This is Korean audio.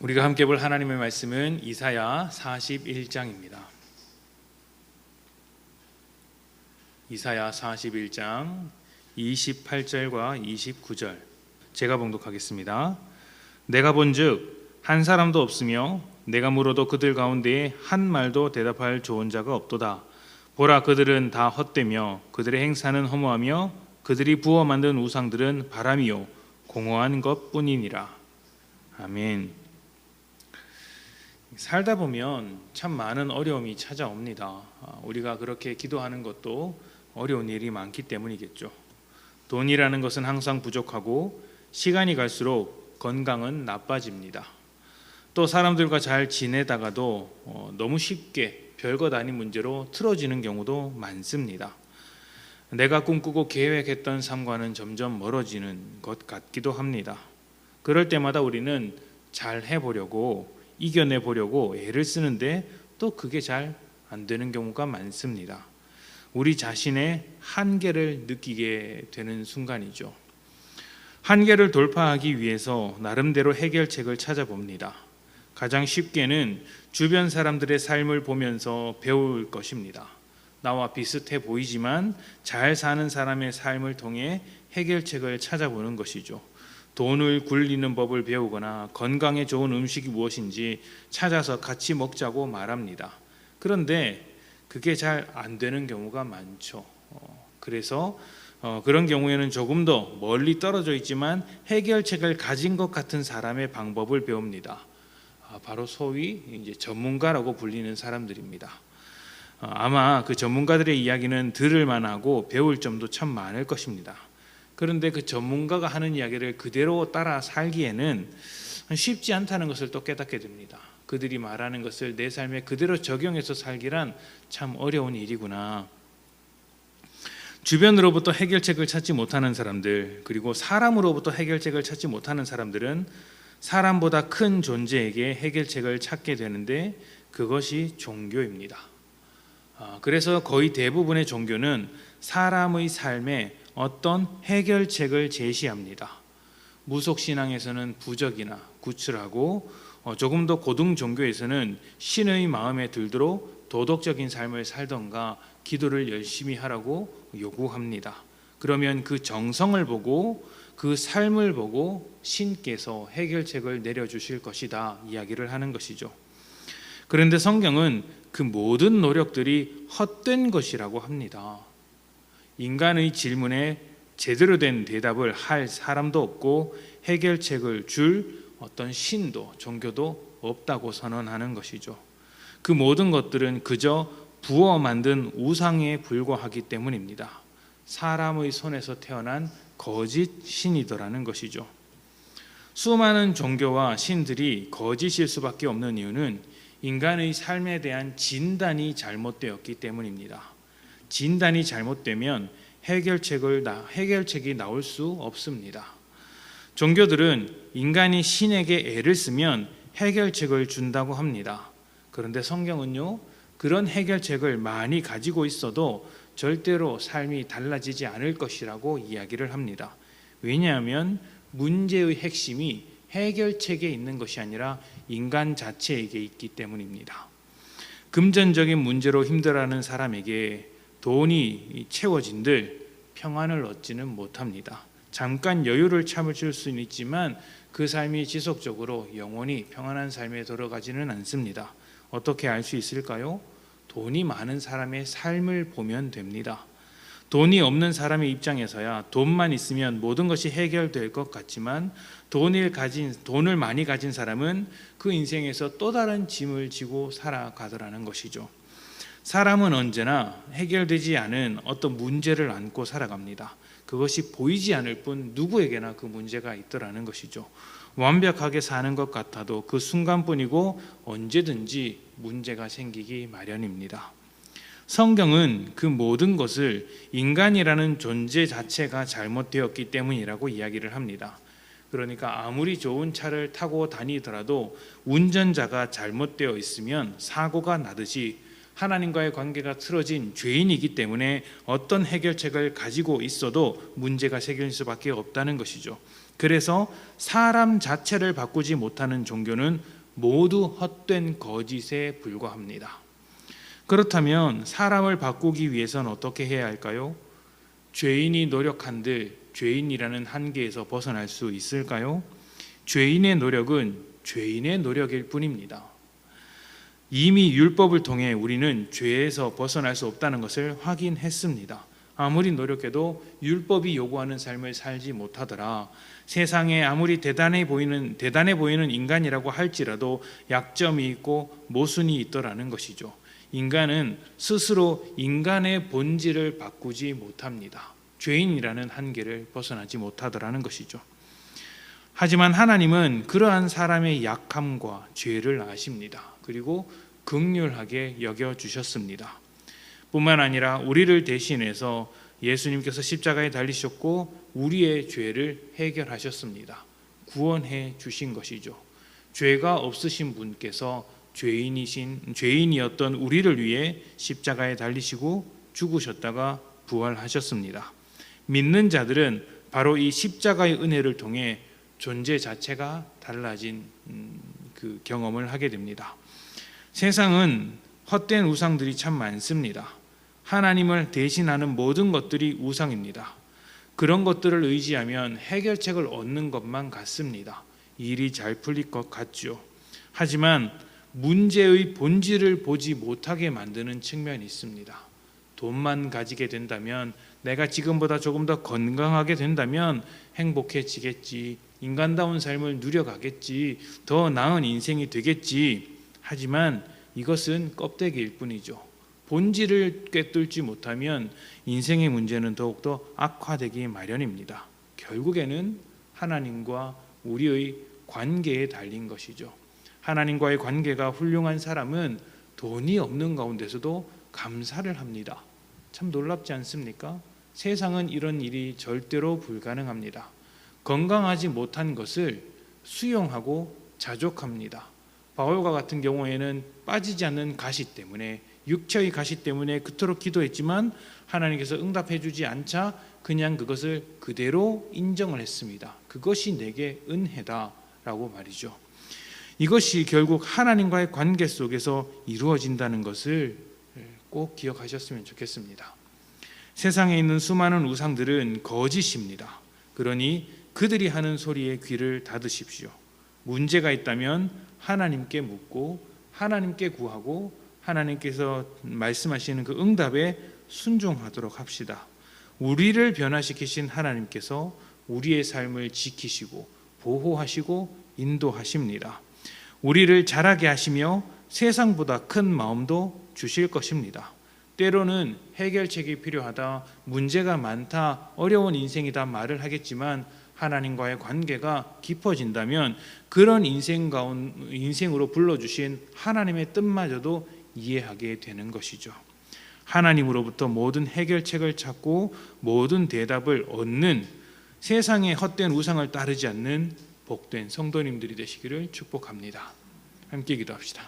우리가 함께 볼 하나님의 말씀은 이사야 41장입니다. 이사야 41장 28절과 29절 제가 봉독하겠습니다. 내가 본즉 한 사람도 없으며 내가 물어도 그들 가운데에 한 말도 대답할 좋은 자가 없도다. 보라, 그들은 다 헛되며 그들의 행사는 허무하며 그들이 부어 만든 우상들은 바람이요 공허한 것뿐이니라. 아멘. 살다 보면 참 많은 어려움이 찾아옵니다. 우리가 그렇게 기도하는 것도 어려운 일이 많기 때문이겠죠. 돈이라는 것은 항상 부족하고 시간이 갈수록 건강은 나빠집니다. 또 사람들과 잘 지내다가도 너무 쉽게 별것 아닌 문제로 틀어지는 경우도 많습니다. 내가 꿈꾸고 계획했던 삶과는 점점 멀어지는 것 같기도 합니다. 그럴 때마다 우리는 잘 해보려고 이겨내보려고 애를 쓰는데 또 그게 잘 안 되는 경우가 많습니다. 우리 자신의 한계를 느끼게 되는 순간이죠. 한계를 돌파하기 위해서 나름대로 해결책을 찾아봅니다. 가장 쉽게는 주변 사람들의 삶을 보면서 배울 것입니다. 나와 비슷해 보이지만 잘 사는 사람의 삶을 통해 해결책을 찾아보는 것이죠. 돈을 굴리는 법을 배우거나 건강에 좋은 음식이 무엇인지 찾아서 같이 먹자고 말합니다. 그런데 그게 잘 안 되는 경우가 많죠. 그래서 그런 경우에는 조금 더 멀리 떨어져 있지만 해결책을 가진 것 같은 사람의 방법을 배웁니다. 바로 소위 이제 전문가라고 불리는 사람들입니다. 아마 그 전문가들의 이야기는 들을 만하고 배울 점도 참 많을 것입니다. 그런데 그 전문가가 하는 이야기를 그대로 따라 살기에는 쉽지 않다는 것을 또 깨닫게 됩니다. 그들이 말하는 것을 내 삶에 그대로 적용해서 살기란 참 어려운 일이구나. 주변으로부터 해결책을 찾지 못하는 사람들, 그리고 사람으로부터 해결책을 찾지 못하는 사람들은 사람보다 큰 존재에게 해결책을 찾게 되는데 그것이 종교입니다. 그래서 거의 대부분의 종교는 사람의 삶에 어떤 해결책을 제시합니다. 무속신앙에서는 부적이나 구출하고 조금 더 고등 종교에서는 신의 마음에 들도록 도덕적인 삶을 살던가 기도를 열심히 하라고 요구합니다. 그러면 그 정성을 보고 그 삶을 보고 신께서 해결책을 내려주실 것이다 이야기를 하는 것이죠. 그런데 성경은 그 모든 노력들이 헛된 것이라고 합니다. 인간의 질문에 제대로 된 대답을 할 사람도 없고 해결책을 줄 어떤 신도 종교도 없다고 선언하는 것이죠. 그 모든 것들은 그저 부어 만든 우상에 불과하기 때문입니다. 사람의 손에서 태어난 거짓 신이더라는 것이죠. 수많은 종교와 신들이 거짓일 수밖에 없는 이유는 인간의 삶에 대한 진단이 잘못되었기 때문입니다. 진단이 잘못되면 해결책이 나올 수 없습니다. 종교들은 인간이 신에게 애를 쓰면 해결책을 준다고 합니다. 그런데 성경은요, 그런 해결책을 많이 가지고 있어도 절대로 삶이 달라지지 않을 것이라고 이야기를 합니다. 왜냐하면 문제의 핵심이 해결책에 있는 것이 아니라 인간 자체에게 있기 때문입니다. 금전적인 문제로 힘들어하는 사람에게 돈이 채워진들 평안을 얻지는 못합니다. 잠깐 여유를 참을 수는 있지만 그 삶이 지속적으로 영원히 평안한 삶에 들어가지는 않습니다. 어떻게 알 수 있을까요? 돈이 많은 사람의 삶을 보면 됩니다. 돈이 없는 사람의 입장에서야 돈만 있으면 모든 것이 해결될 것 같지만 돈을 많이 가진 사람은 그 인생에서 또 다른 짐을 지고 살아가더라는 것이죠. 사람은 언제나 해결되지 않은 어떤 문제를 안고 살아갑니다. 그것이 보이지 않을 뿐 누구에게나 그 문제가 있더라는 것이죠. 완벽하게 사는 것 같아도 그 순간뿐이고 언제든지 문제가 생기기 마련입니다. 성경은 그 모든 것을 인간이라는 존재 자체가 잘못되었기 때문이라고 이야기를 합니다. 그러니까 아무리 좋은 차를 타고 다니더라도 운전자가 잘못되어 있으면 사고가 나듯이 하나님과의 관계가 틀어진 죄인이기 때문에 어떤 해결책을 가지고 있어도 문제가 생길 수밖에 없다는 것이죠. 그래서 사람 자체를 바꾸지 못하는 종교는 모두 헛된 거짓에 불과합니다. 그렇다면 사람을 바꾸기 위해서는 어떻게 해야 할까요? 죄인이 노력한들 죄인이라는 한계에서 벗어날 수 있을까요? 죄인의 노력은 죄인의 노력일 뿐입니다. 이미 율법을 통해 우리는 죄에서 벗어날 수 없다는 것을 확인했습니다. 아무리 노력해도 율법이 요구하는 삶을 살지 못하더라. 세상에 아무리 대단해 보이는 인간이라고 할지라도 약점이 있고 모순이 있더라는 것이죠. 인간은 스스로 인간의 본질을 바꾸지 못합니다. 죄인이라는 한계를 벗어나지 못하더라는 것이죠. 하지만 하나님은 그러한 사람의 약함과 죄를 아십니다. 그리고 긍휼하게 여겨주셨습니다. 뿐만 아니라 우리를 대신해서 예수님께서 십자가에 달리셨고 우리의 죄를 해결하셨습니다. 구원해 주신 것이죠. 죄가 없으신 분께서 죄인이었던 우리를 위해 십자가에 달리시고 죽으셨다가 부활하셨습니다. 믿는 자들은 바로 이 십자가의 은혜를 통해 존재 자체가 달라진 그 경험을 하게 됩니다. 세상은 헛된 우상들이 참 많습니다. 하나님을 대신하는 모든 것들이 우상입니다. 그런 것들을 의지하면 해결책을 얻는 것만 같습니다. 일이 잘 풀릴 것 같죠. 하지만 문제의 본질을 보지 못하게 만드는 측면이 있습니다. 돈만 가지게 된다면, 내가 지금보다 조금 더 건강하게 된다면 행복해지겠지, 인간다운 삶을 누려가겠지, 더 나은 인생이 되겠지. 하지만 이것은 껍데기일 뿐이죠. 본질을 꿰뚫지 못하면 인생의 문제는 더욱더 악화되기 마련입니다. 결국에는 하나님과 우리의 관계에 달린 것이죠. 하나님과의 관계가 훌륭한 사람은 돈이 없는 가운데서도 감사를 합니다. 참 놀랍지 않습니까? 세상은 이런 일이 절대로 불가능합니다. 건강하지 못한 것을 수용하고 자족합니다. 바울과 같은 경우에는 빠지지 않는 가시 때문에, 육체의 가시 때문에 그토록 기도했지만 하나님께서 응답해 주지 않자 그냥 그것을 그대로 인정을 했습니다. 그것이 내게 은혜다라고 말이죠. 이것이 결국 하나님과의 관계 속에서 이루어진다는 것을 꼭 기억하셨으면 좋겠습니다. 세상에 있는 수많은 우상들은 거짓입니다. 그러니 그들이 하는 소리에 귀를 닫으십시오. 문제가 있다면 하나님께 묻고 하나님께 구하고 하나님께서 말씀하시는 그 응답에 순종하도록 합시다. 우리를 변화시키신 하나님께서 우리의 삶을 지키시고 보호하시고 인도하십니다. 우리를 자라게 하시며 세상보다 큰 마음도 주실 것입니다. 때로는 해결책이 필요하다, 문제가 많다, 어려운 인생이다 말을 하겠지만 하나님과의 관계가 깊어진다면 그런 인생으로 불러주신 하나님의 뜻마저도 이해하게 되는 것이죠. 하나님으로부터 모든 해결책을 찾고 모든 대답을 얻는, 세상의 헛된 우상을 따르지 않는 복된 성도님들이 되시기를 축복합니다. 함께 기도합시다.